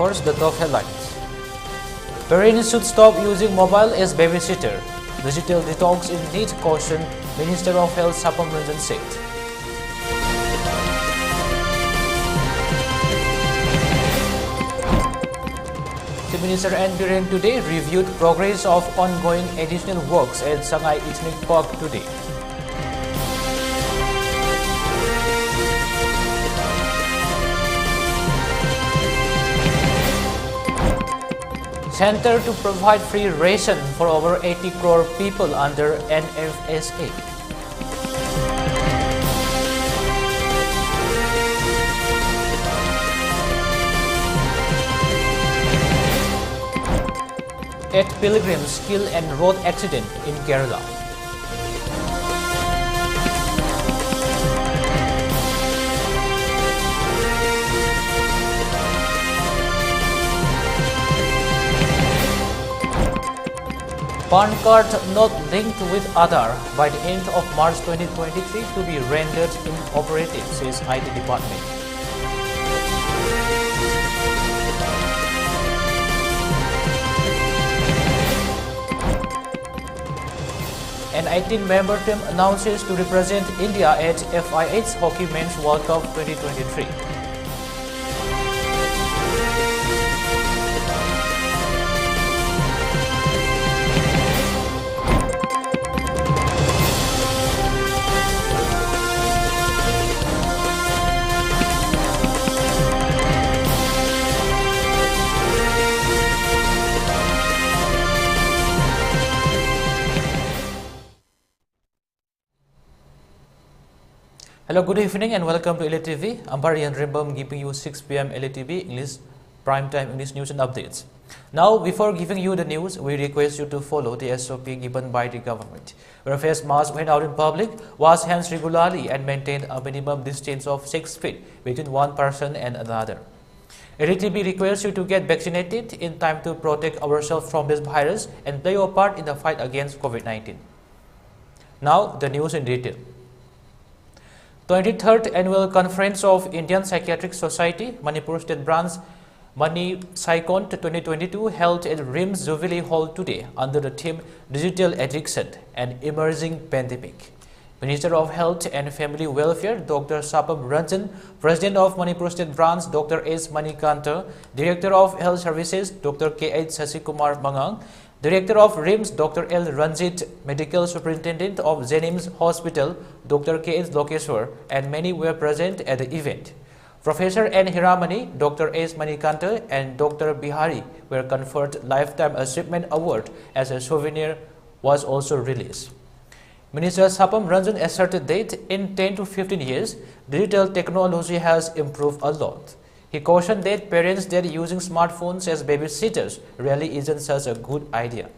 First, the top headlines. Parents should stop using mobile as babysitter. Digital detox in need caution, Minister of Health Sapam Ranjan said. Chief Minister N. Biren today reviewed progress of ongoing additional works at Shanghai Ethnic Park today. Center to provide free ration for over 80 crore people under NFSA. Eight pilgrims killed in road accident in Kerala. PAN card not linked with Aadhaar by the end of March 2023 to be rendered inoperative, says IT department. An 18-member team announces to represent India at FIH Hockey Men's World Cup 2023. Hello, good evening and welcome to ELITETV. I'm Pari Yendrembam giving you 6 p.m. ELITETV English Primetime English News and Updates. Now, before giving you the news, we request you to follow the SOP given by the government. Wear a face mask when out in public, wash hands regularly and maintain a minimum distance of 6 feet between one person and another. ELITETV requests you to get vaccinated in time to protect ourselves from this virus and play your part in the fight against COVID-19. Now, the news in detail. 23rd Annual Conference of Indian Psychiatric Society, Manipur State Branch, Mani Psychon 2022 held at RIMS Jubilee Hall today under the theme Digital Addiction and Emerging Pandemic. Minister of Health and Family Welfare, Dr. Sapam Ranjan, President of Manipur State Branch, Dr. S. Manikanta, Director of Health Services, Dr. K.H. Sasikumar Mangang, Director of RIMS, Dr. L. Ranjit, Medical Superintendent of Jenims Hospital, Dr. K.H. Lokeswar, and many were present at the event. Professor N. Hiramani, Dr. S. Manikanta, and Dr. Bihari were conferred Lifetime Achievement Award as a souvenir was also released. Minister Sapam Ranjan asserted that in 10 to 15 years, digital technology has improved a lot. He cautioned that parents that using smartphones as babysitters really isn't such a good idea.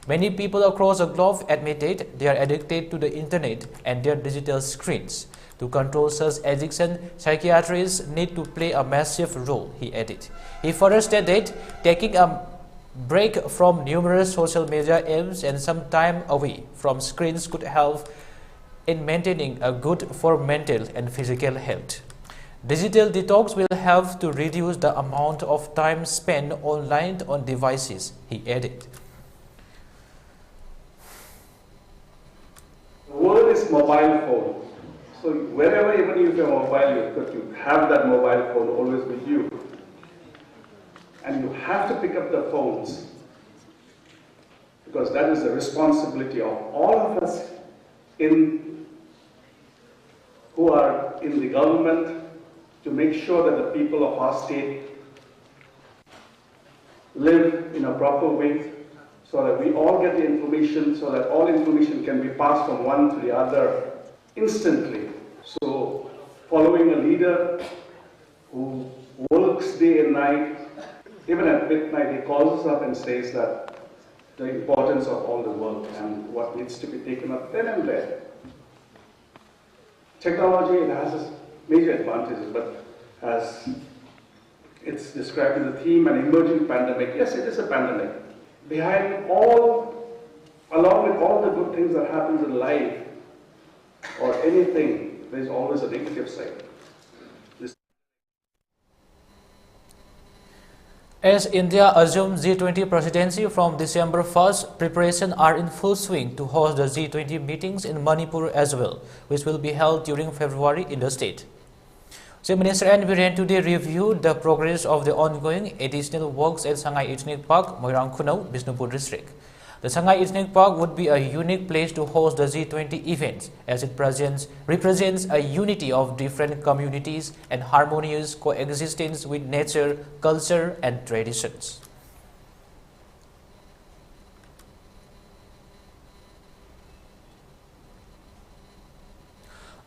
Many people across the globe admitted they are addicted to the internet and their digital screens. To control such addiction, psychiatrists need to play a massive role, he added. He further stated that taking a break from numerous social media apps and some time away from screens could help in maintaining a good for mental and physical health. Digital detox will have to reduce the amount of time spent online on devices, he added. The word is mobile phone. So wherever even you have a mobile, you've got to have that mobile phone always with you. And you have to pick up the phones because that is the responsibility of all of us who are in the government, to make sure that the people of our state live in a proper way so that we all get the information, so that all information can be passed from one to the other instantly. So following a leader who works day and night, even at midnight, he calls us up and says that the importance of all the work and what needs to be taken up then and there. Technology, it has its major advantages, but as it's described in the theme, an emerging pandemic. Yes, it is a pandemic. Behind along with all the good things that happens in life or anything, there's always a negative side. As India assumes G20 presidency from December 1st, preparations are in full swing to host the G20 meetings in Manipur as well, which will be held during February in the state. Chief Minister N. Biren today reviewed the progress of the ongoing additional works at Sangay Ethnic Park, Moirang Khunau, Bisnupur district. The Sangay Ethnic Park would be a unique place to host the G20 events as it represents a unity of different communities and harmonious coexistence with nature, culture and traditions.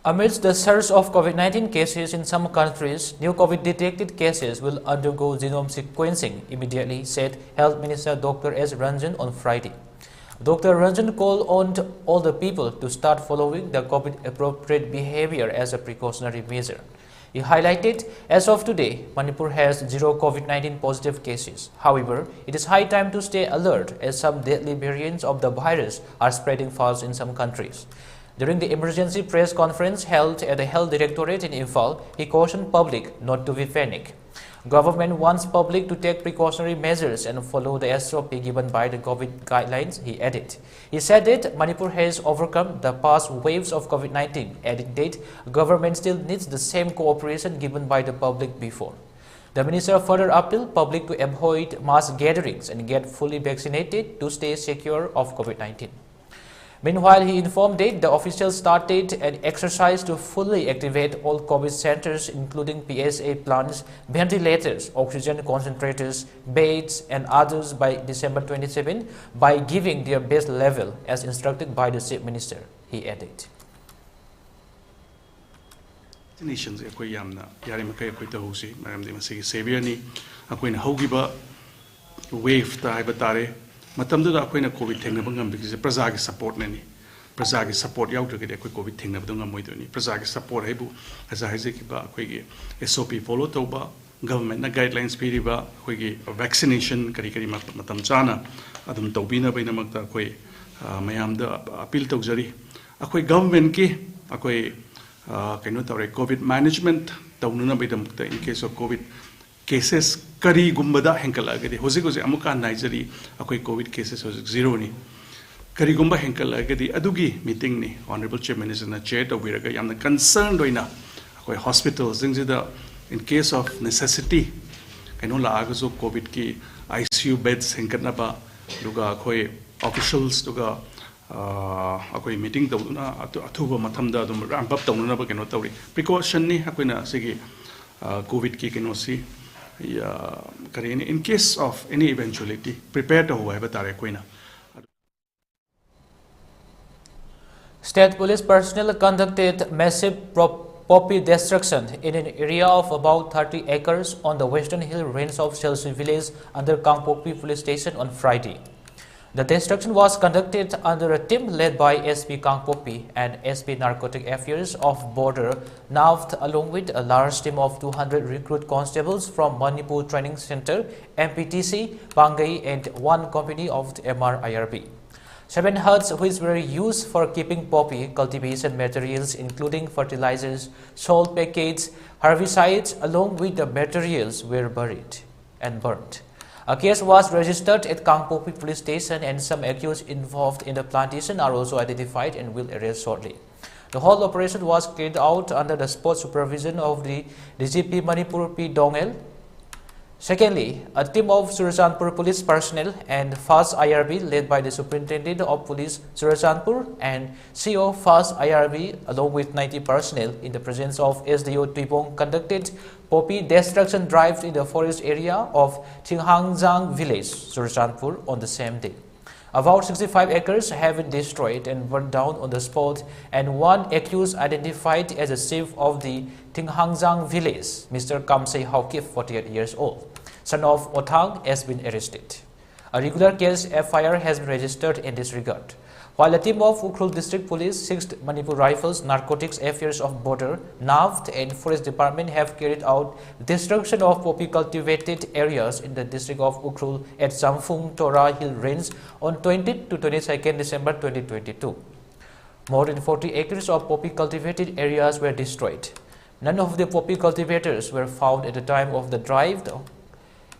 Amidst the surge of COVID-19 cases in some countries, new COVID-detected cases will undergo genome sequencing immediately, said Health Minister Dr. S. Ranjan on Friday. Dr. Ranjan called on all the people to start following the COVID-appropriate behavior as a precautionary measure. He highlighted, as of today, Manipur has 0 COVID-19 positive cases. However, it is high time to stay alert as some deadly variants of the virus are spreading fast in some countries. During the emergency press conference held at the Health Directorate in Imphal, he cautioned public not to be panic. Government wants public to take precautionary measures and follow the SOP given by the COVID guidelines, he added. He said that Manipur has overcome the past waves of COVID-19, adding that government still needs the same cooperation given by the public before. The minister further appealed public to avoid mass gatherings and get fully vaccinated to stay secure of COVID-19. Meanwhile, he informed that the officials started an exercise to fully activate all COVID centers, including PSA plants, ventilators, oxygen concentrators, beds, and others by December 27 by giving their best level as instructed by the Chief Minister, he added. Nations akoi yamna yari makai akoi ta hosi maram de masi savior ni akoi na hogiba wave ta haiba tare matamdu da akoi na covid thengna bangam bikise praja gi support nani praja gi support yaudra ge akoi covid thengna badunga moidoni praja gi support haibu aza haije ki ba akoi gi SOP follow toba government na guidelines piriba akoi gi vaccination kari kari matam chana adum tobina baina makta akoi mayam da appeal tawjari akoi government ki akoi COVID management in case of COVID cases kari gumbada henkal agadi hosi hosi amuka Nigeria akoi COVID cases hosi 0 ni kari gumba henkal agadi adugi meeting ni honorable chief minister na chair to wiraga yamna concerned oina akoi hospitals jingida in case of necessity kaino la agazo COVID ki ICU beds henkana ba duga akoi officials duga akoi meeting tawduna athuba mathamda dum ramp up tawna ba keno tawri precaution ni akoina sigi COVID ki keno si ya kare in case of any eventuality prepare to hoy ba tare koina. State police personnel conducted massive poppy destruction in an area of about 30 acres on the western hill range of Chelsea village under Kangpopi police station on Friday. The destruction was conducted under a team led by SP Kangpopi and SP Narcotic Affairs of Border NAVT along with a large team of 200 recruit constables from Manipur Training Center, MPTC, Pangai and one company of the MRIRB. 7 huts which were used for keeping poppy cultivation materials including fertilizers, salt packets, herbicides along with the materials were buried and burnt. A case was registered at Kangpopi police station and some accused involved in the plantation are also identified and will arrest shortly. The whole operation was carried out under the spot supervision of the DGP Manipur P. Dongel. Secondly, a team of Surajantpur police personnel and FAST IRB led by the Superintendent of Police Surajantpur and CO FAST IRB along with 90 personnel in the presence of SDO Tuipong conducted poppy destruction drive in the forest area of Tinghangjang village, Surajantpur on the same day. About 65 acres have been destroyed and burned down on the spot, and one accused identified as the chief of the Tinghangjang village, Mr. Kamsei Haukif, 48 years old, son of Othang, has been arrested. A regular case FIR has been registered in this regard. While a team of Ukhrul District Police, 6th Manipur Rifles, Narcotics Affairs of Border, NAVT and Forest Department have carried out destruction of poppy cultivated areas in the district of Ukhrul at Samphung Tora Hill Range on 20 to 22nd December 2022. More than 40 acres of poppy cultivated areas were destroyed. None of the poppy cultivators were found at the time of the drive.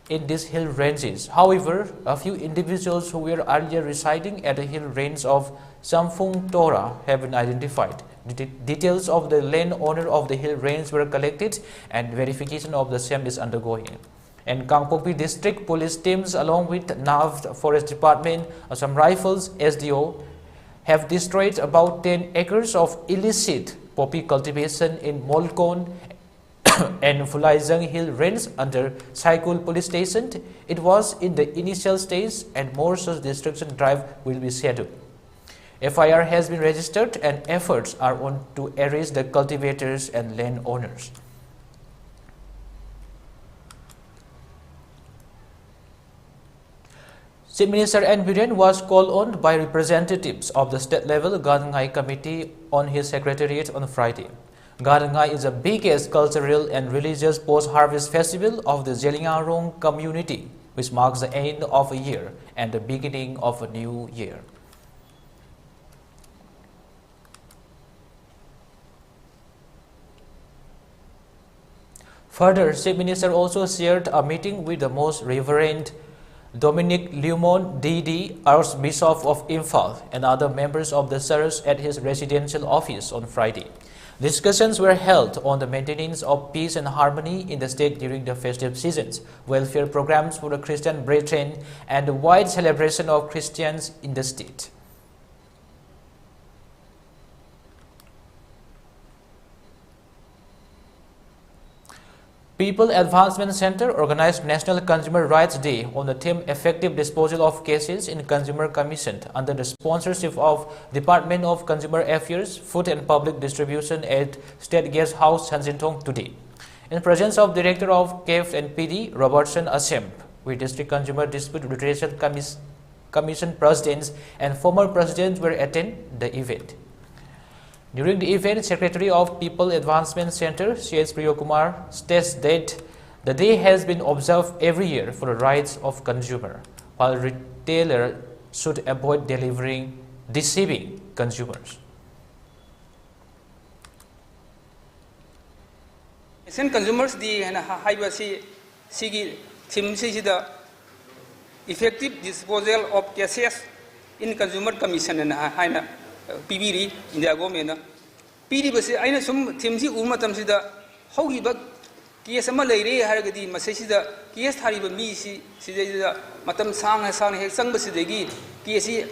in these hill ranges. However, a few individuals who were earlier residing at the hill range of Samphung Tora have been identified. Details of the landowner of the hill range were collected and verification of the same is undergoing. And Kangpopi District Police teams along with Nav Forest Department, Assam Rifles, SDO, have destroyed about 10 acres of illicit poppy cultivation in Molkon and Phulaizang Hill Range under Saikul Police Station. It was in the initial stage and more such destruction drive will be scheduled. FIR has been registered and efforts are on to arrest the cultivators and landowners. Chief Minister N. Biren was called on by representatives of the state-level Gadangai committee on his secretariat on Friday. Gadangai is the biggest cultural and religious post-harvest festival of the Jelingarong community, which marks the end of a year and the beginning of a new year. Further, Chief Minister also shared a meeting with the Most Reverend Dominic Lumon D.D., Archbishop of Imphal, and other members of the church at his residential office on Friday. Discussions were held on the maintenance of peace and harmony in the state during the festive seasons, welfare programs for the Christian brethren, and the wide celebration of Christians in the state. People Advancement Center organized National Consumer Rights Day on the theme Effective Disposal of Cases in Consumer Commission under the sponsorship of Department of Consumer Affairs, Food and Public Distribution at State Guest House, Sanjintong today. In presence of Director of CAF and PD, Robertson Assemp, with District Consumer Dispute Redressal Commission Presidents and former Presidents were attend the event. During the event, Secretary of People Advancement Center, C.S. Priyokumar, states that the day has been observed every year for the rights of consumer, while retailers should avoid deceiving consumers. Consumers the theme effective disposal of cases in Consumer Commission and PBD in the government. PD was I some Timsi Umatamsida, Hogiba, Kiasama Lady Haragadi, Masesida, Kias Hariba Misi, Sida, Matam Sang has sang Basidegi, Kiasi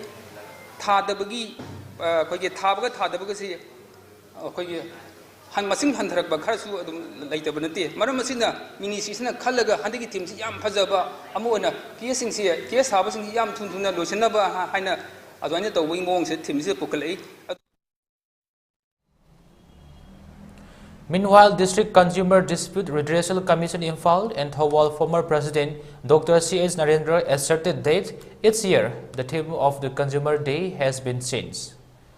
Tadabagi, Kogi Tabaga, Tadabagasi, Kogi Hanmasing Hantarak Bakarsu later Benati, Maramasina, Mini Season, Kalaga, Handiki Timsi Yam Pazaba, Amona, Kiasing here, Kias Habasing Yam Tuna, Lucinaba, Hina. Meanwhile, District Consumer Dispute Redressal Commission Imphal and Thawal former President Dr. C.H. Narendra asserted that each year the theme of the Consumer Day has been changed.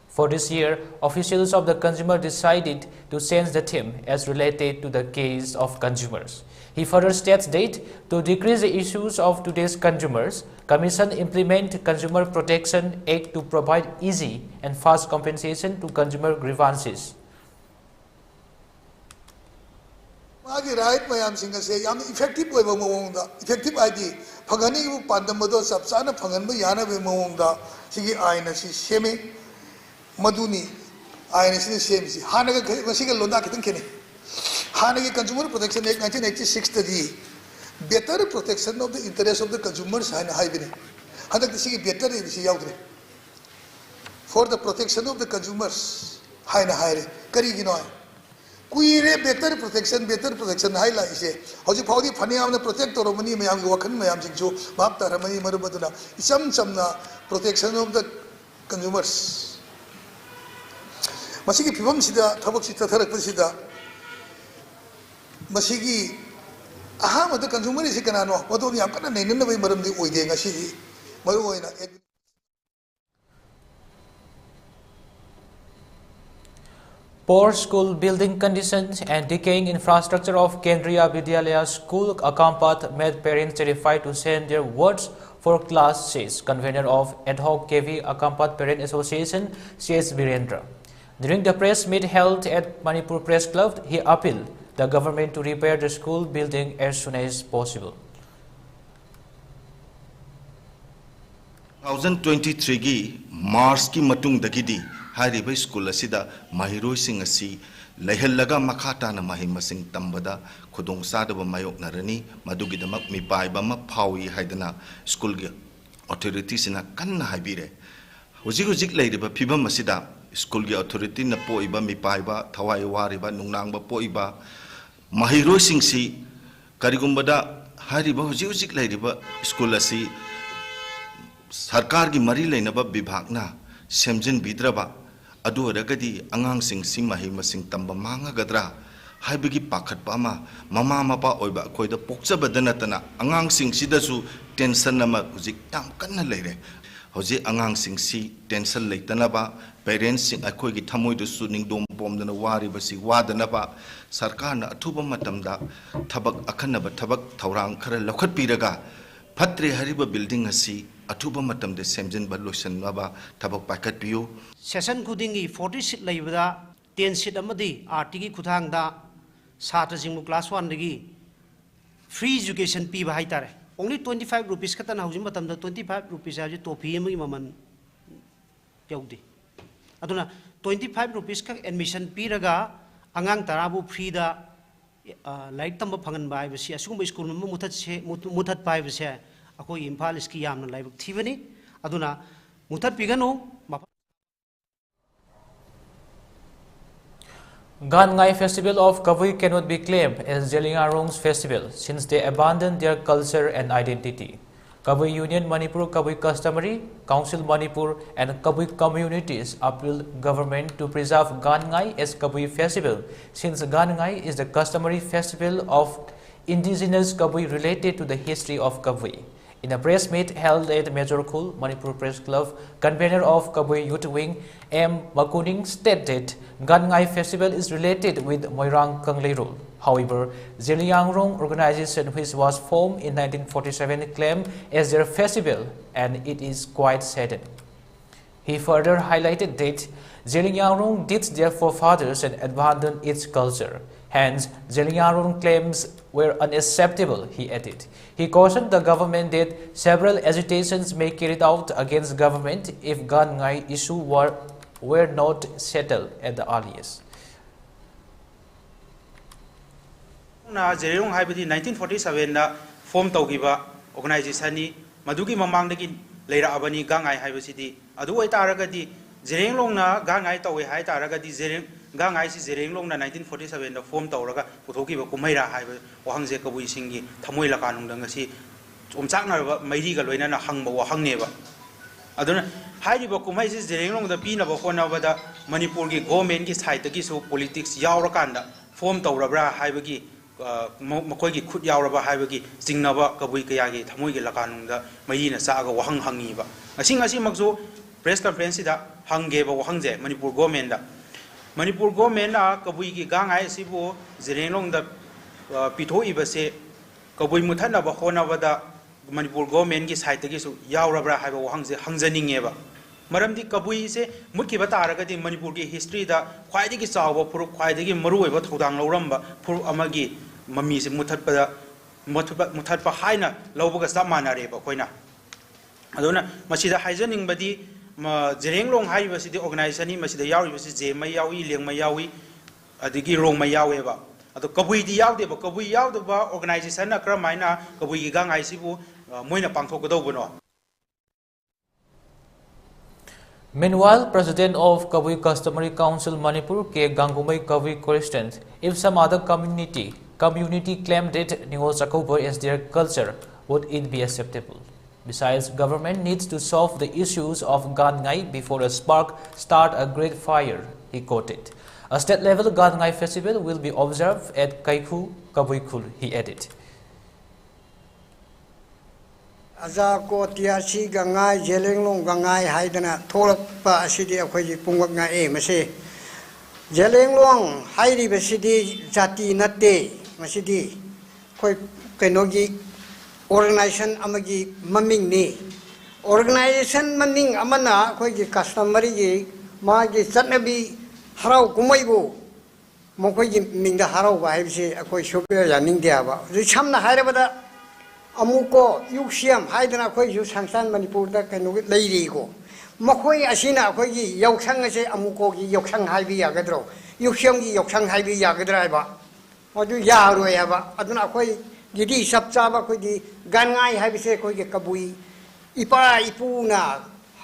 For this year, officials of the consumer decided to change the theme as related to the case of consumers. He further states that to decrease the issues of today's consumers, Commission implement Consumer Protection Act to provide easy and fast compensation to consumer grievances. Effective effective ID Pagani Pandamado Sapsana Pangan Yana Monda, Sigi Aina Semi Maduni Aina Semi Hanaga Masiga Londakitan Kenny. Hanagi Consumer Protection Act 1986 the better protection of the interest of the consumers and hybrid. Hanaki better for the protection of the consumers. Haina Hire, Karigino. Queer better protection, highlight. Hoji Podi Paniam the protector of Mani Mayam Wakan Mayam Jinju, Mapta Ramani Marabaduna, some protection of the consumers. Masiki Pivum Sida, Tabok Sita Masigi Aha, the consumer is Ikanano, what only I'm going to name the way Madam the Oiding, she Maruina. Poor school building conditions and decaying infrastructure of Kendriya Vidyalaya School Akampat made parents terrified to send their words for class, says convener of Ad hoc KV Akampat Parent Association, C.S. Virendra. During the press meet held at Manipur Press Club, he appealed the government to repair the school building as soon as possible. 2023 gi March ki matung dagidi hariba school asida mahiroi sing asi lehellaga makhata na mahimasing tambada khudong sadaba mayok narani madugidamak mipaiba ma phawi haidana school gi authorities na kanna habire hujik leiriba phibam asida school gi authority na poiba mipaiba thawai wariba nungnangba poiba mahiroi sing si karigumbada hariba hujik leiriba school asi सरकार की मरी लेनबा विभागना सेमजिन बिद्रबा अदु रगदी अंगांग सिंग सि महि मसिंग तंब मांगगद्रा हाइबगी पाखतपा mama Mopa ओइबा खोइदा पोक्चबद नतना अंगांग सिंग सिदसु tension नमा हुजिक याम कन्ना लेरे होजे अंगांग सिंग सि टेंशन लेतनबा पेरेंट्स सिंग अखोइगी थमोइदसु निंगदोम पोमदना वारिबसि वादनबा सरकारना अथुबा मतमदा थबक अखनब थबक थौरांग खरा लखतपिरगा फत्रे हरिबा बिल्डिंग असि अथुबा मतम दे सेमजन बलोसन नबा थबक पाकट पियो सेशन खुदिंगी 40 सीट लेबदा 10 सीट अमदी आरटी की खुथांगदा सात्र जिंगु क्लास 1 दगी फ्री एजुकेशन पीबा हाइतारे ओनली 25 रुपीस खतन हौजिम मतम द 25 रुपीस हाजि टोफी अमगी ममन प्यौदी अदुना 25 रुपीस का एडमिशन पीरगा अंगांग तराबु फ्री दा लाइक तंब फंगन बाय बसी असुम स्कूल म मुथत पाय बसे अखोई इम्फाल इसकी यामना लाइबक थीबनी अदुना मुथत पिगनो Gangai Festival of Kavui cannot be claimed as Jelingarong's festival since they abandoned their culture and identity. Kavui Union Manipur, Kavui Customary Council Manipur and Kavui communities appealed government to preserve Gangai as Kavui festival since Gangai is the customary festival of indigenous Kavui related to the history of Kavui. In a press meet held at Major Khul, Manipur Press Club, convener of Kavui Youth Wing, M. Makuning stated Gangai festival is related with Moirang Kanglei. However, Zeliangrong organization, which was formed in 1947, claimed as their festival and it is quite saddened. He further highlighted that Zeliangrong did their forefathers and abandoned its culture. Hence, Zeliangrong claims were unacceptable, he added. He cautioned the government that several agitations may be carried out against government if Gangai issue were not settled at the earliest. Zeliangrong haibadi 1947 na form tawgiba organization ni madugi mamangdagi leira abani Gangai haibasidi adu oitaragadi Zeliangrong na Gangai tawi hai taragadi Gangai si Zeliangrong na 1947 na form tawraga puthokiba kumaira haiba wahangje kabui singi thamoi lakanung dangasi umchakna mairi ga loina na hangba wahangneba aduna hairiba kumai si Zeliangrong da pina ba honabada Manipur gi government gi side gi so politics yawrakanda form tawrabra haibagi makoigi khut yawraba haibagi singnaba kabui kayagi thamoi gi lakanung da mairi na saga wahang hangiba asi makso press conference da hangeba wahangje Manipur government da Manipur government na kabui ki Gangai sibu Zeliangrong da pitho ibase kabui muthana ba hona bada Manipur government ki side gi su yawrabra haiba wahangje hangjaningeba maramdi kabui se mutki bataraga di Manipur ki history da khwaidi ki chawba puru khwaidi ki maru oiba thodang loramba puru amagi mami se muthatpa haina lawbaga samanare ba koina aduna masida haijaning badi Zeliangrong haibasidi organization ni masida yawi basi jemai yawi lengmai yawi adigi rongmai yaweba ado kabui di yawde ba kabui yawde ba organization na kramaina kabui gi Gangai sibu moina pangthokadobano. Meanwhile, President of Kavui Customary Council Manipur, K. Gangumai Kavui questioned if some other community claimed that Ningol Sakobo as their culture, would it be acceptable? Besides, government needs to solve the issues of Gangai before a spark start a great fire, he quoted. A state-level Gangai festival will be observed at Kaikhu, Kabuikul, he added. Aza ko tiasi Gangai Zeliangrong Gangai haidana tholak pa asidi akhoi pungwak nga mase Zeliangrong hairi basidi jati natte masidi khoi kainogi organization amagi maming ni organization maming amana khoi gi customary gi ma gi chatnabi harau kumai bu mo khoi gi mingda harau ba haibse akhoi shopya yaning dia ba ri chamna haire bada amuko yuksiam haidana khoi yu sangsan Manipur da kanu leiri ko makhoi asina khoi gi yoksang ase amuko gi yoksang haibi yagadro yuksiam gi yoksang haibi yagadra ba adu yaro ya ba aduna khoi gidi sapcha ba khoi gi gangai haibi se khoi gi kabui ipa ipuna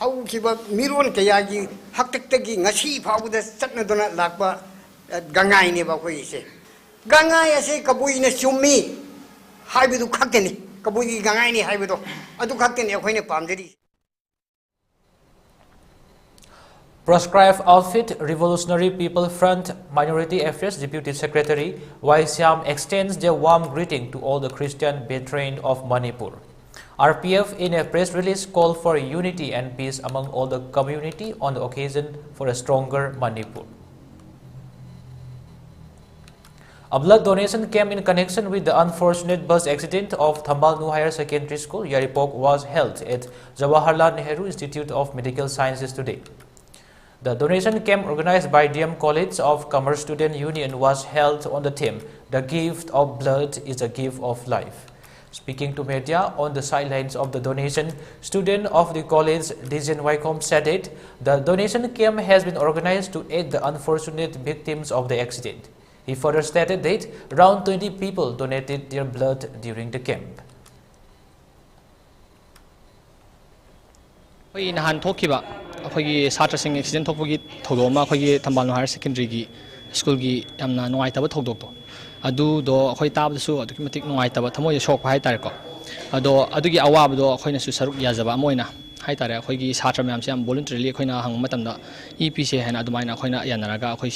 hau ki ba miron ke ya gi haktak gi ngasi phau da chatna dona lakba gangai ne ba khoi se gangai ase kabui na chumi haibi du khakeni kabui gangai ni haibi do adu khakeni khoi ne pamjeri. Proscribed Outfit Revolutionary People Front Minority Affairs Deputy Secretary Y. Siam extends their warm greeting to all the Christian veterans of Manipur. RPF in a press release called for unity and peace among all the community on the occasion for a stronger Manipur. A blood donation camp in connection with the unfortunate bus accident of Thambalnu Higher Secondary School, Yaripok, was held at Jawaharlal Nehru Institute of Medical Sciences today. The donation camp organized by DM College of Commerce Student Union was held on the theme, "The gift of blood is a gift of life." Speaking to media on the sidelines of the donation, student of the college, Dijan Wycombe, said that the donation camp has been organized to aid the unfortunate victims of the accident. He further stated that around 20 people donated their blood during the camp. अखोगी छात्र Singh accident थोपगी थोदोमा अखोगी थंबालनो higher secondary की school की यामना नुआइताबा थोदोक्तो अदु दो अखोई ताबदसु अदुकी मतिक नुआइताबा थमोय सोक हाय तारेको अदो अदुगी अवाबदो अखोइनासु सरुक याजबा अमोइना हाय तारे अखोगी छात्र म्यामसे याम वॉलंटरीली अखोइना हंग मतमदा ईपीसी हैना अदुमाइना अखोइना यानरागा अखोई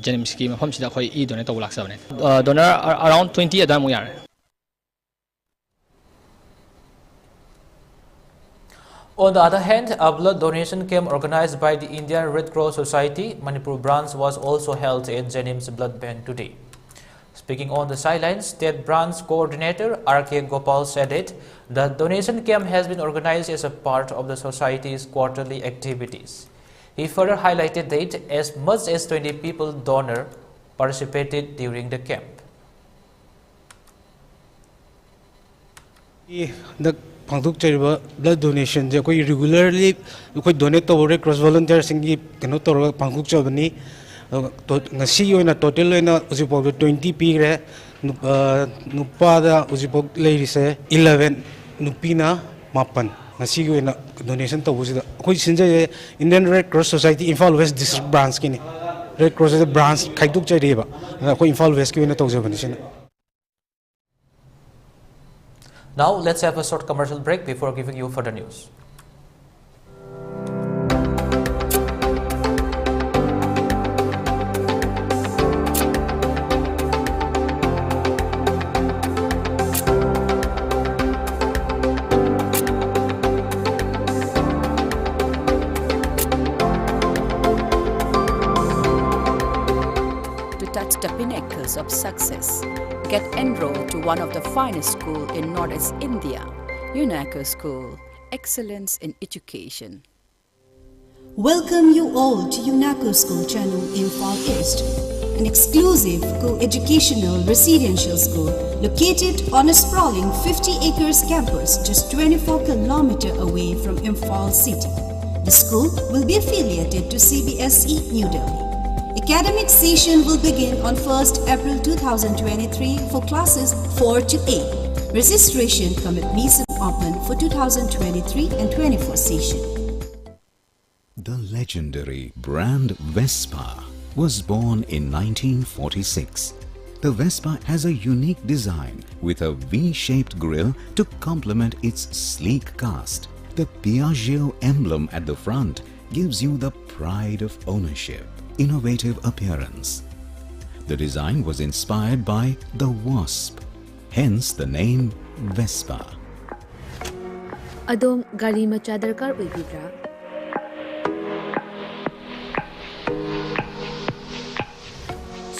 जेनिम्स की मफमसिदा अखोई ई डोनेट तौ लाक्सबने डोनर अराउंड 20 अदामु यार. On the other hand, a blood donation camp organized by the Indian Red Cross Society Manipur branch was also held at Jenim's blood bank today. Speaking on the sidelines, State Branch Coordinator R.K. Gopal said that the donation camp has been organized as a part of the society's quarterly activities. He further highlighted that as much as 20 people donor participated during the camp. Blood donation we regularly donate to Red Cross volunteers in cannot Panguk Chabani ngasi oina total oina usipog 20 pigre nupada usipog ladies 11 nupina mapan ngasi oina donation to usida koi sinja Indian Red Cross Society Imphal West District branch kini Red Cross branch khaiduk chaireba koi Imphal West ki oina to jabani. Now let's have a short commercial break before giving you further news. To touch the pinnacles of success, get enrolled to one of the finest schools in Northeast India, UNACO School, Excellence in Education. Welcome you all to UNACO School Channel in Far East, an exclusive co-educational residential school located on a sprawling 50 acres campus just 24 kilometers away from Imphal city. The school will be affiliated to CBSE New Delhi. Academic session will begin on 1st April 2023 for classes 4 to 8. Registration come admission open for 2023 and 24 session. The legendary brand Vespa was born in 1946. The Vespa has a unique design with a V-shaped grille to complement its sleek cast. The Piaggio emblem at the front gives you the pride of ownership. Innovative appearance. The design was inspired by the wasp, hence the name Vespa. Adom gari macha darkar oibibra?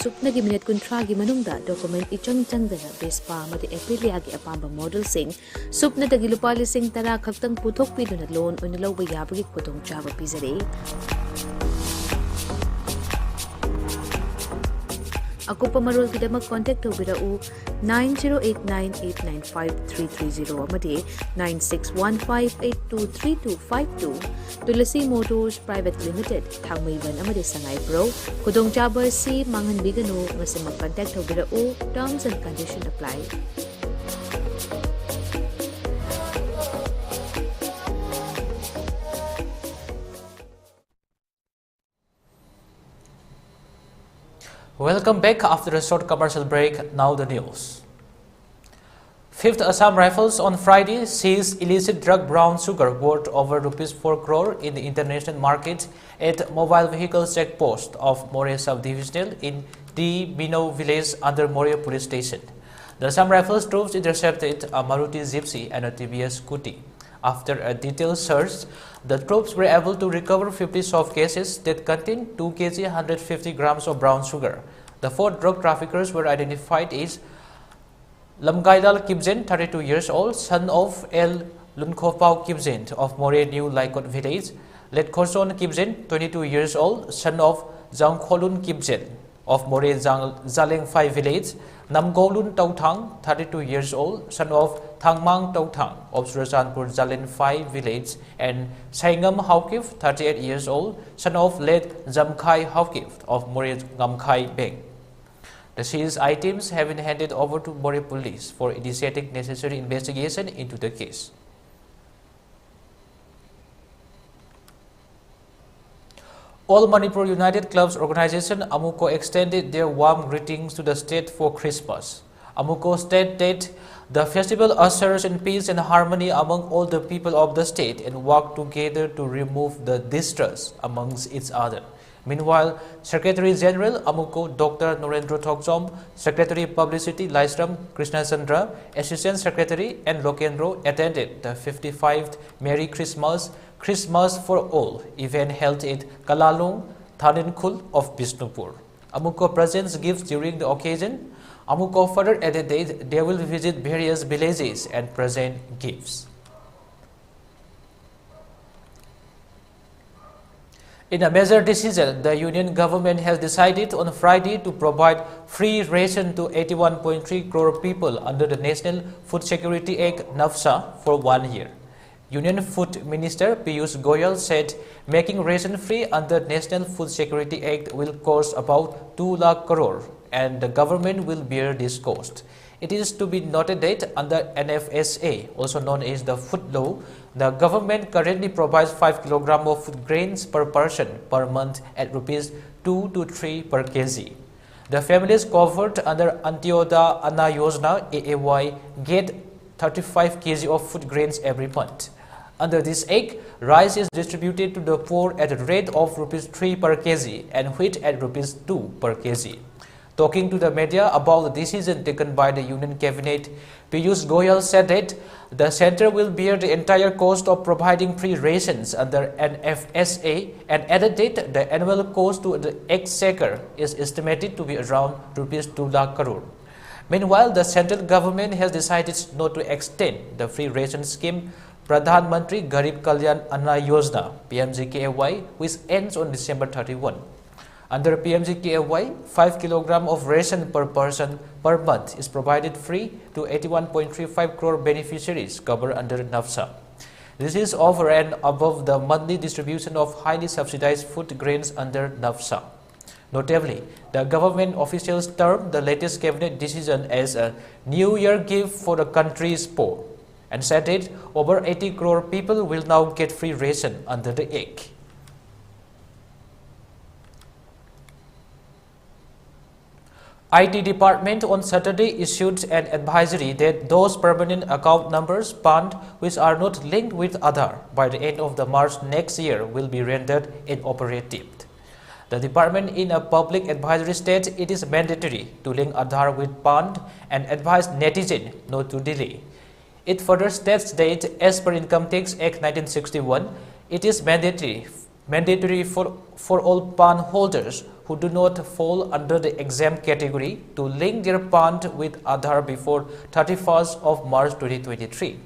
Supna gi minute kuntra gi manungda document ichang changdana Vespa madi Aprilia gi apamba model sing supna dagi lupa lising tara khaktang puthok piduna loan oina lawba yabagi khudong chaba pizare. Akupa marol kidamak contact tawbirau 9089895330 amadi 9615823252 Tulasi Motors Private Limited Thangmaiban amadi Sangai Pro Kudong Chaba si Mangan Bigano masimag contact tawbirau terms and conditions apply. Welcome back after a short commercial break. Now the news. 5th Assam Rifles on Friday seized illicit drug brown sugar worth over ₹4 crore in the international market at mobile vehicle checkpost of More Sub-Divisional in the Bino village under More police station. The Assam Rifles troops intercepted a Maruti Gypsy and a TVS Scooty. After a detailed search, the troops were able to recover 50 soft cases that contained 2 kg 150 grams of brown sugar. The 4 drug traffickers were identified as Lamgaidal Kibzen, 32 years old, son of El Lunkhopau Kibzen of More New Laikot village, Letkorson Kibzen, 22 years old, son of Zangkholun Kibzen of More Zaleng 5 village, Namgolun Tautang, 32 years old, son of Thangmang Tautang of Surachandpur Zalen 5 village, and Saingam Haukif, 38 years old, son of late Zamkhai Haukif of More Ngamkhai Beng. The seized items have been handed over to More police for initiating necessary investigation into the case. All Manipur United Clubs organization Amuko extended their warm greetings to the state for Christmas. Amuko stated the festival ushers in peace and harmony among all the people of the state and work together to remove the distrust amongst each other. Meanwhile, Secretary General Amuko Dr. Norendra Thokjom, Secretary Publicity Laisram Krishna Chandra, Assistant Secretary and Lokendro attended the 55th Merry Christmas for All event held at Kalalung, Thaninkul of Bishnupur. Amuko presents gifts during the occasion. Amuko further added that they will visit various villages and present gifts. In a major decision, the union government has decided on Friday to provide free ration to 81.3 crore people under the National Food Security Act (NAFSA) for 1 year. Union Food Minister Piyush Goyal said making ration free under National Food Security Act will cost about 2 lakh crore and the government will bear this cost. It is to be noted that under NFSA, also known as the food law, the government currently provides 5 kg of food grains per person per month at rupees 2 to 3 per kg. The families covered under Antyoda Anna Yojana AAY get 35 kg of food grains every month. Under this act, rice is distributed to the poor at a rate of rupees 3 per kg and wheat at rupees 2 per kg. Talking to the media about the decision taken by the Union Cabinet, Piyush Goyal said that the centre will bear the entire cost of providing free rations under NFSA and added that the annual cost to the exchequer is estimated to be around rupees 2 lakh crore. Meanwhile, the central government has decided not to extend the free ration scheme Pradhan Mantri Garib Kalyan Anna Yojana (PMGKY), which ends on December 31. Under PMGKY, 5 kg of ration per person per month is provided free to 81.35 crore beneficiaries covered under NAFSA. This is over and above the monthly distribution of highly subsidized food grains under NAFSA. Notably, the government officials termed the latest cabinet decision as a New Year gift for the country's poor and said that over 80 crore people will now get free ration under the act. IT Department on Saturday issued an advisory that those permanent account numbers PAN which are not linked with Aadhaar by the end of the March next year will be rendered inoperative. The department in a public advisory states it is mandatory to link Aadhaar with PAN and advised netizens not to delay. It further states that as per Income Tax Act 1961, it is mandatory for all PAN holders who do not fall under the exempt category to link their PAN with Aadhaar before 31st of March 2023.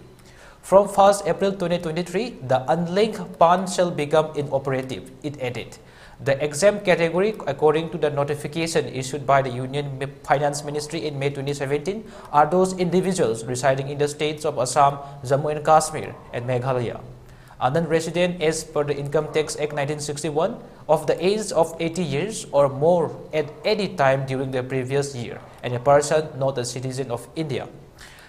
From 1st April 2023, the unlinked PAN shall become inoperative, it added. The exempt category, according to the notification issued by the Union Finance Ministry in May 2017, are those individuals residing in the states of Assam, Jammu and Kashmir, and Meghalaya. A non-resident, as per the Income Tax Act 1961, of the age of 80 years or more at any time during the previous year, and a person not a citizen of India.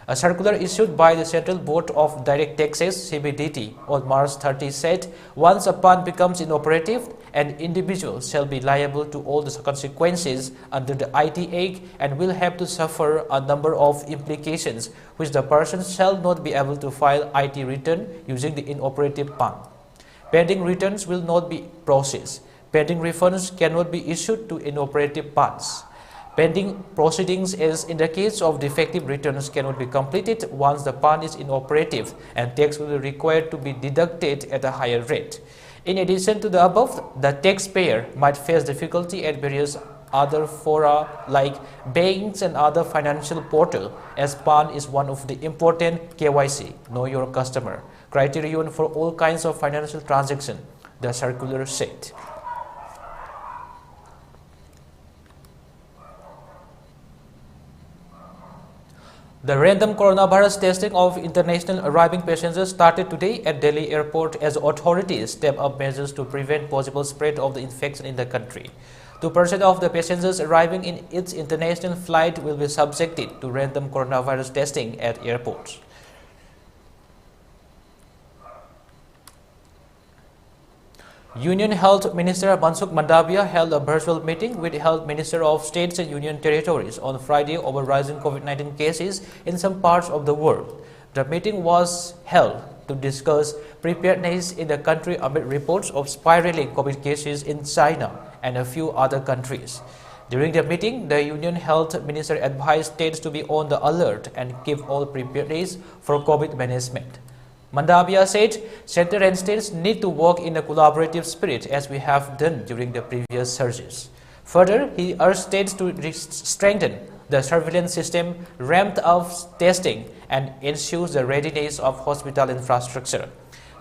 A circular issued by the Central Board of Direct Taxes (CBDT) on March 30 said, once a PAN becomes inoperative, an individual shall be liable to all the consequences under the IT Act and will have to suffer a number of implications, which the person shall not be able to file IT return using the inoperative PAN. Pending returns will not be processed. Pending refunds cannot be issued to inoperative PANs. Pending proceedings, as in the case of defective returns, cannot be completed once the PAN is inoperative, and tax will be required to be deducted at a higher rate. In addition to the above, the taxpayer might face difficulty at various other fora like banks and other financial portals, as PAN is one of the important KYC, know your customer, criterion for all kinds of financial transactions, the circular said. The random coronavirus testing of international arriving passengers started today at Delhi airport as authorities step up measures to prevent possible spread of the infection in the country. 2% of the passengers arriving in its international flight will be subjected to random coronavirus testing at airports. Union Health Minister Mansukh Mandavia held a virtual meeting with Health Minister of States and Union Territories on Friday over rising COVID-19 cases in some parts of the world. The meeting was held to discuss preparedness in the country amid reports of spiraling COVID cases in China and a few other countries. During the meeting, the Union Health Minister advised states to be on the alert and give all preparedness for COVID management. Mandavia said, Center and states need to work in a collaborative spirit as we have done during the previous surges. Further, he urged states to strengthen the surveillance system, ramp up testing, and ensure the readiness of hospital infrastructure.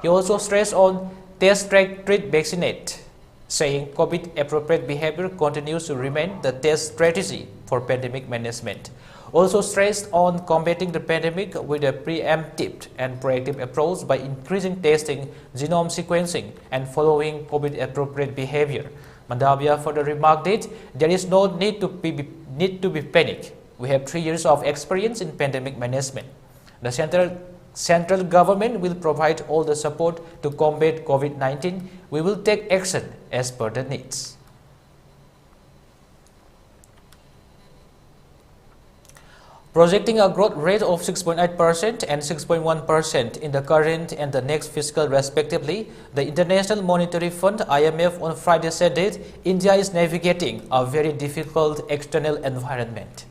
He also stressed on test, track, treat, vaccinate, saying COVID-appropriate behavior continues to remain the test strategy for pandemic management. Also stressed on combating the pandemic with a preemptive and proactive approach by increasing testing, genome sequencing, and following COVID-appropriate behavior. Mandavia further remarked that there is no need to be panic. We have 3 years of experience in pandemic management. The central government will provide all the support to combat COVID-19. We will take action as per the needs. Projecting a growth rate of 6.8% and 6.1% in the current and the next fiscal respectively, the International Monetary Fund (IMF) on Friday said that India is navigating a very difficult external environment.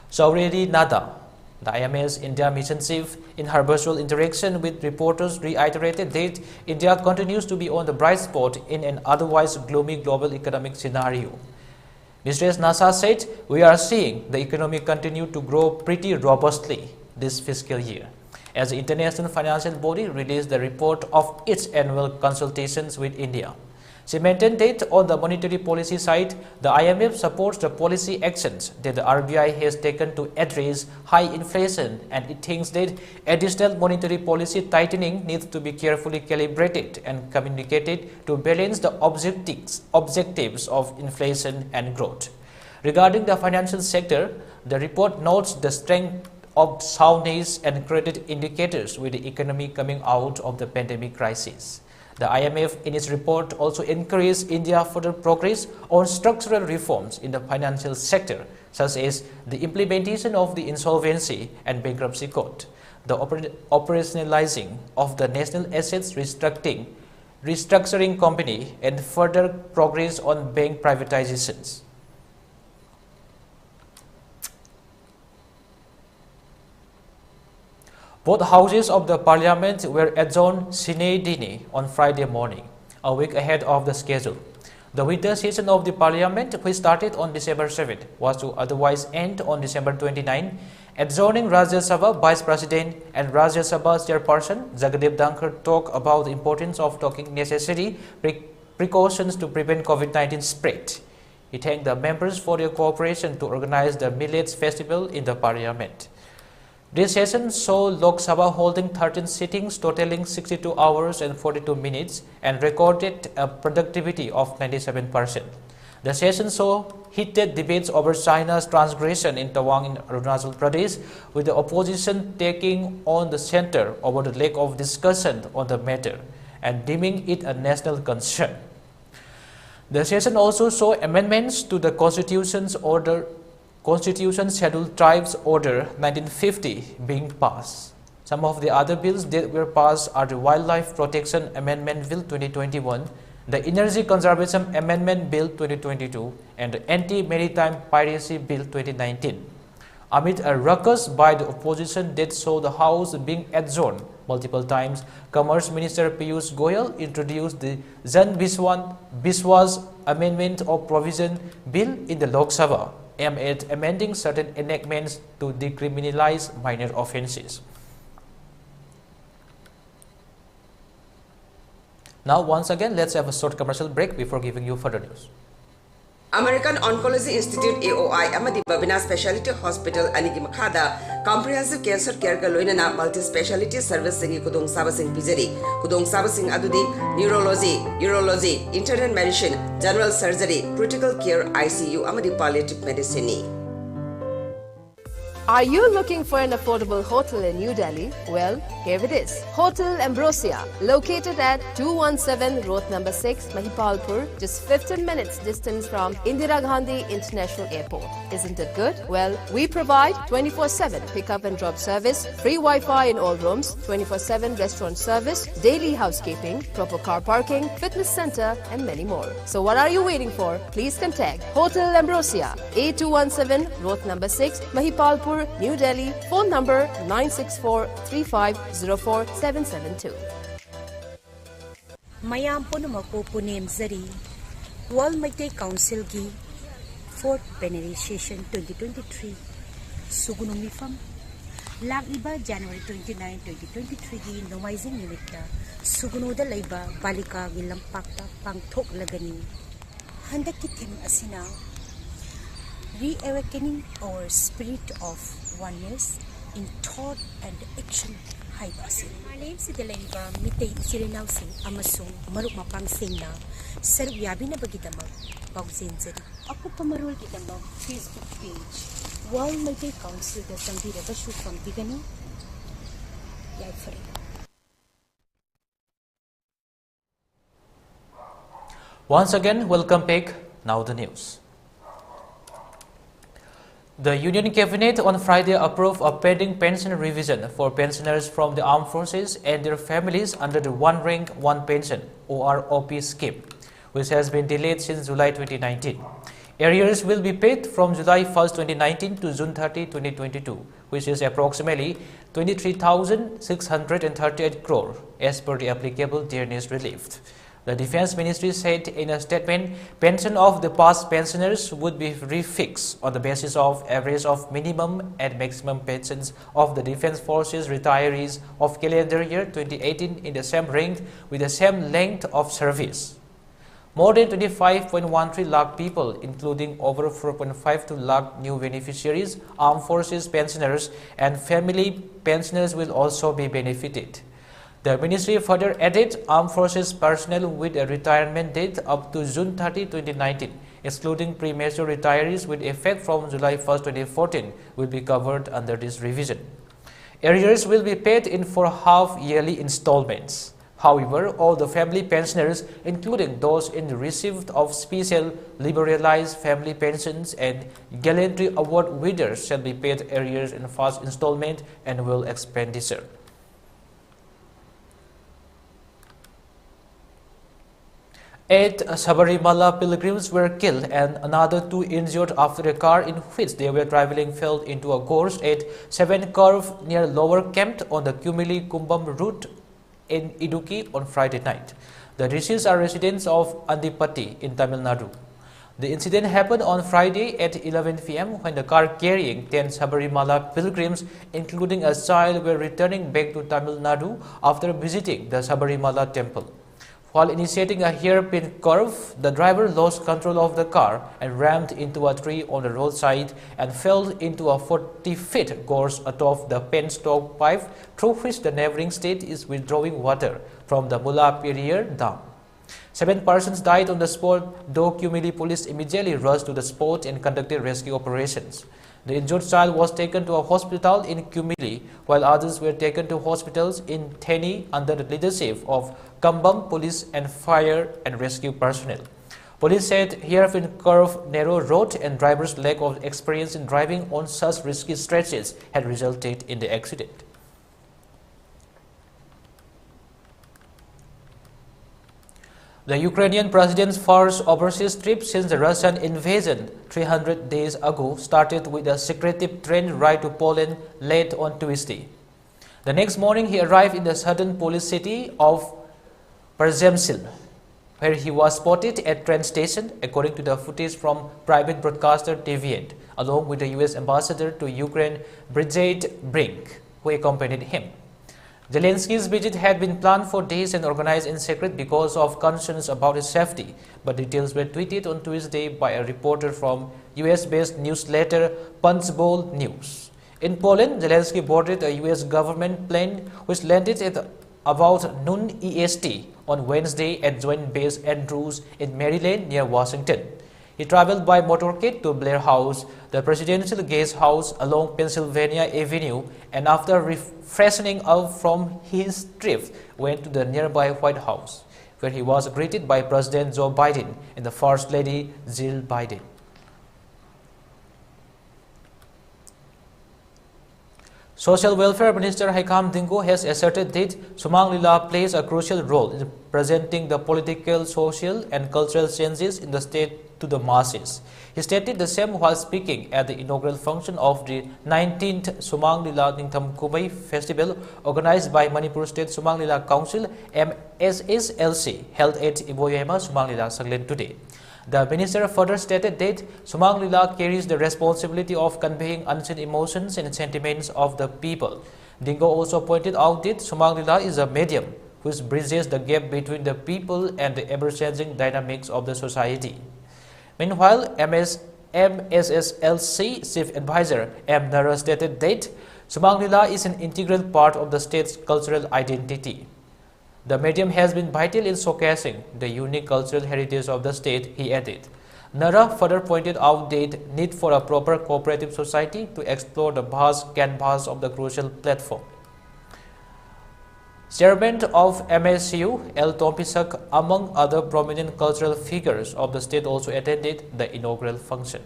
Saureli Nada, the IMF's India mission chief, in her virtual interaction with reporters reiterated that India continues to be on the bright spot in an otherwise gloomy global economic scenario. Mrs. Nasa said, we are seeing the economy continue to grow pretty robustly this fiscal year, as the International Financial Body released the report of its annual consultations with India. She maintained that on the monetary policy side, the IMF supports the policy actions that the RBI has taken to address high inflation, and it thinks that additional monetary policy tightening needs to be carefully calibrated and communicated to balance the objectives of inflation and growth. Regarding the financial sector, the report notes the strength of soundness and credit indicators with the economy coming out of the pandemic crisis. The IMF in its report also encouraged India further progress on structural reforms in the financial sector, such as the implementation of the Insolvency and Bankruptcy Code, the operationalizing of the National Assets Restructuring Company, and further progress on bank privatizations. Both houses of the parliament were adjourned sine die on Friday morning, a week ahead of the schedule. The winter session of the parliament, which started on December 7th, was to otherwise end on December 29, adjourning Rajya Sabha Vice President and Rajya Sabha Chairperson Jagdeep Dhankar talk about the importance of taking necessary precautions to prevent COVID-19 spread. He thanked the members for their cooperation to organize the Millets Festival in the Parliament. This session saw Lok Sabha holding 13 sittings totaling 62 hours and 42 minutes and recorded a productivity of 97%. The session saw heated debates over China's transgression in Tawang in Arunachal Pradesh, with the opposition taking on the center over the lack of discussion on the matter and deeming it a national concern. The session also saw amendments to the Constitution's Scheduled Tribes Order 1950 being passed. Some of the other bills that were passed are the Wildlife Protection Amendment Bill 2021, the Energy Conservation Amendment Bill 2022, and the Anti-Maritime Piracy Bill 2019. Amid a ruckus by the opposition that saw the House being adjourned multiple times, Commerce Minister Piyush Goyal introduced the Jan Biswas Amendment of Provision Bill in the Lok Sabha, aimed at amending certain enactments to decriminalize minor offences. Now, once again, let's have a short commercial break before giving you further news. American Oncology Institute AOI amadi Babina Specialty Hospital anigi makhada comprehensive cancer care ga loinana multi specialty service singi kudong sabasing pijari kudong sabasing adudi neurology, urology, internal medicine, general surgery, critical care, ICU amadi palliative medicine. Are you looking for an affordable hotel in New Delhi? Well, here it is. Hotel Ambrosia, located at 217 Road number 6, Mahipalpur, just 15 minutes distance from Indira Gandhi International Airport. Isn't it good? Well, we provide 24/7 pickup and drop service, free Wi-Fi in all rooms, 24/7 restaurant service, daily housekeeping, proper car parking, fitness center, and many more. So what are you waiting for? Please contact Hotel Ambrosia, A217 Road number 6, Mahipalpur, New Delhi. Phone number 964-3504-772. Mayam punamako punem zari World Maitei Council gi 4th Plenary Session 2023 Sugunong Mifam Lagiba January 29, 2023 gi Nomaizing Nimita Sugunoda Laiba Balika gi Lampakta Pangthok Lagani Handak ki theme asina Re-awakening our spirit of oneness in thought and action. Hi, Basi. My name is Delaiba Mitei Chirinaw Singh Amasung Maruk Mapang Singh na Sir Yabi na Bagidama Pauzin Zari. Ako pamarol kitama Facebook page. World Maitei Council da Sambira Bashu from Bigani. Yay for it. Once again, welcome back. Now the news. The Union Cabinet on Friday approved a pending pension revision for pensioners from the armed forces and their families under the One Rank, One Pension (OROP) scheme, which has been delayed since July 2019. Arrears will be paid from July 1, 2019 to June 30, 2022, which is approximately 23,638 crore as per the applicable dearness relief. The Defense Ministry said in a statement, pension of the past pensioners would be refixed on the basis of average of minimum and maximum pensions of the Defense Forces retirees of calendar year 2018 in the same rank with the same length of service. More than 25.13 lakh people, including over 4.52 lakh new beneficiaries, armed forces pensioners and family pensioners will also be benefited. The ministry further added armed forces personnel with a retirement date up to June 30, 2019, excluding premature retirees with effect from July 1, 2014, will be covered under this revision. Arrears will be paid in 4 half-yearly installments. However, all the family pensioners, including those in the receipt of special liberalized family pensions and gallantry award winners, shall be paid arrears in first installment annual expenditure. 8 Sabarimala pilgrims were killed and another 2 injured after a car in which they were traveling fell into a gorge at 7 Curve near Lower Camp on the Kumili Kumbam route in Idukki on Friday night. The deceased are residents of Andipati in Tamil Nadu. The incident happened on Friday at 11 p.m. when the car carrying 10 Sabarimala pilgrims, including a child, were returning back to Tamil Nadu after visiting the Sabarimala temple. While initiating a hairpin curve, the driver lost control of the car and rammed into a tree on the roadside and fell into a 40-feet gorge atop the penstock pipe through which the neighboring state is withdrawing water from the Pari Dam. 7 persons died on the spot, though Kumili police immediately rushed to the spot and conducted rescue operations. The injured child was taken to a hospital in Kumili, while others were taken to hospitals in Theni under the leadership of Kambam police and fire and rescue personnel. Police said hairpin curve, narrow road and drivers' lack of experience in driving on such risky stretches had resulted in the accident. The Ukrainian president's first overseas trip since the Russian invasion 300 days ago started with a secretive train ride to Poland late on Tuesday. The next morning, he arrived in the southern Polish city of Przemysl, where he was spotted at train station, according to the footage from private broadcaster TVN, along with the U.S. ambassador to Ukraine, Bridget Brink, who accompanied him. Zelensky's visit had been planned for days and organized in secret because of concerns about his safety, but details were tweeted on Tuesday by a reporter from US-based newsletter Punchbowl News. In Poland, Zelensky boarded a US government plane which landed at about noon EST on Wednesday at Joint Base Andrews in Maryland near Washington. He traveled by motorcade to Blair House, the presidential guest house along Pennsylvania Avenue, and after freshening up from his trip, went to the nearby White House, where he was greeted by President Joe Biden and the First Lady Jill Biden. Social Welfare Minister Haikam Dingo has asserted that Sumang Lila plays a crucial role in presenting the political, social and cultural changes in the state to the masses. He stated the same while speaking at the inaugural function of the 19th Sumang Lila Ningtham Kumai Festival organized by Manipur State Sumang Lila Council MSSLC held at Iboyama Sumang Lila Saglen today. The minister further stated that Sumang Lila carries the responsibility of conveying unseen emotions and sentiments of the people. Dingo also pointed out that Sumang Lila is a medium which bridges the gap between the people and the ever-changing dynamics of the society. Meanwhile, MSSLC Chief Advisor M. Nara stated that Sumang Lila is an integral part of the state's cultural identity. The medium has been vital in showcasing the unique cultural heritage of the state, he added. Nara further pointed out the need for a proper cooperative society to explore the vast canvas of the crucial platform. Chairman of MSU, L. Tompisak, among other prominent cultural figures of the state, also attended the inaugural function.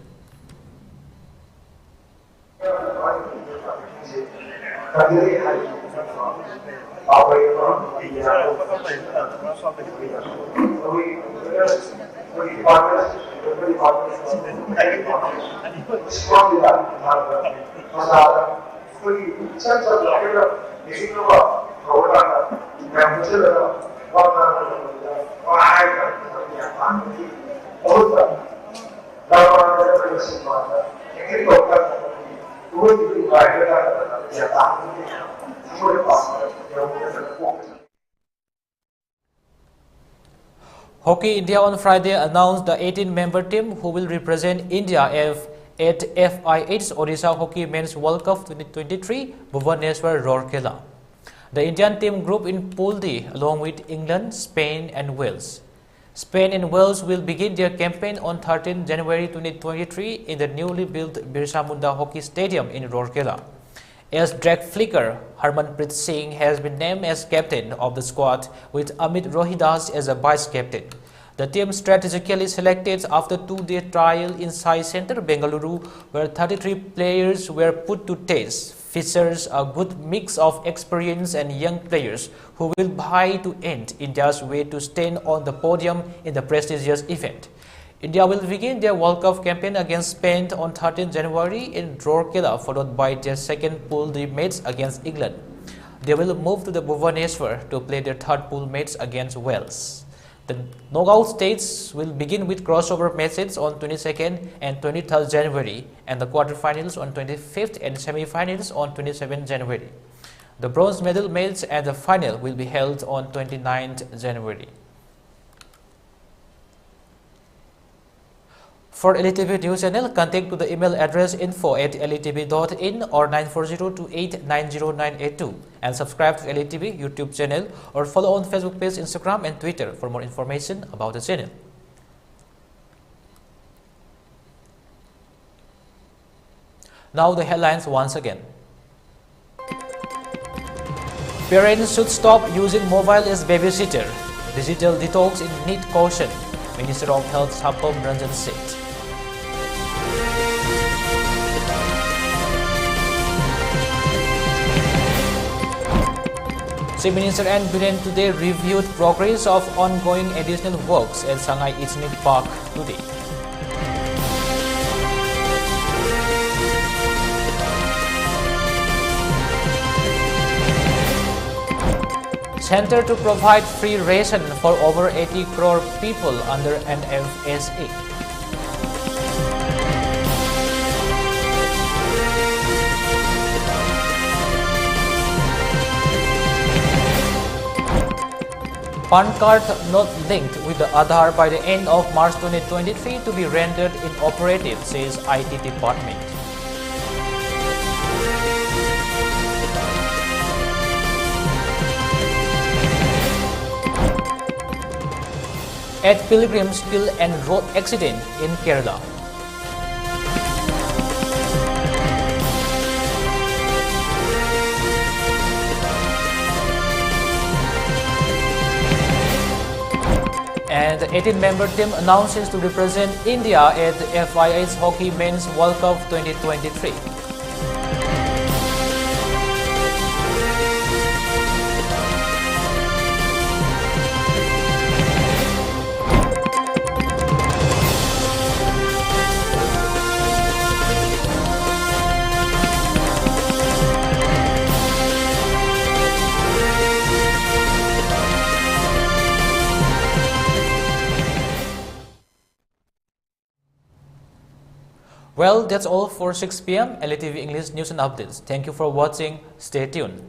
Hockey India on Friday announced the 18-member team who will represent India at FIH's Odisha Hockey Men's World Cup 2023 Bhubaneswar, Rourkela. The Indian team group in Pool D along with England, Spain and Wales. Spain and Wales will begin their campaign on 13 January 2023 in the newly built Birsa Munda Hockey Stadium in Rourkela. As drag flicker, Harmanpreet Singh has been named as captain of the squad with Amit Rohidas as a vice-captain. The team strategically selected after 2-day trial in Sai Center, Bengaluru, where 33 players were put to test, features a good mix of experience and young players who will vie to end India's way to stand on the podium in the prestigious event. India will begin their World Cup campaign against Spain on 13 January in Rourkela, followed by their second Pool D match against England. They will move to the Bhubaneswar to play their third pool match against Wales. The knockout stages will begin with crossover matches on 22nd and 23rd January and the quarterfinals on 25th and semi-finals on 27th January. The bronze medal match and the final will be held on 29th January. For ELITETV News Channel, contact to the email address info@elitv.in or 94028909882 and subscribe to ELITETV YouTube channel or follow on Facebook page, Instagram and Twitter for more information about the channel. Now the headlines once again. Parents should stop using mobile as babysitter. Digital detox in need caution. Minister of Health Sapam Ranjan said. Chief Minister and Biren today reviewed progress of ongoing additional works at Shanghai Ethnic Park today. Center to provide free ration for over 80 crore people under NFSA. PAN card not linked with the Aadhaar by the end of March 2023 to be rendered inoperative, says IT Department. At pilgrims kill and road accident in Kerala. And the 18-member team announces to represent India at the FIH Hockey Men's World Cup 2023. Well, that's all for 6 p.m. ELITETV English News and Updates. Thank you for watching. Stay tuned.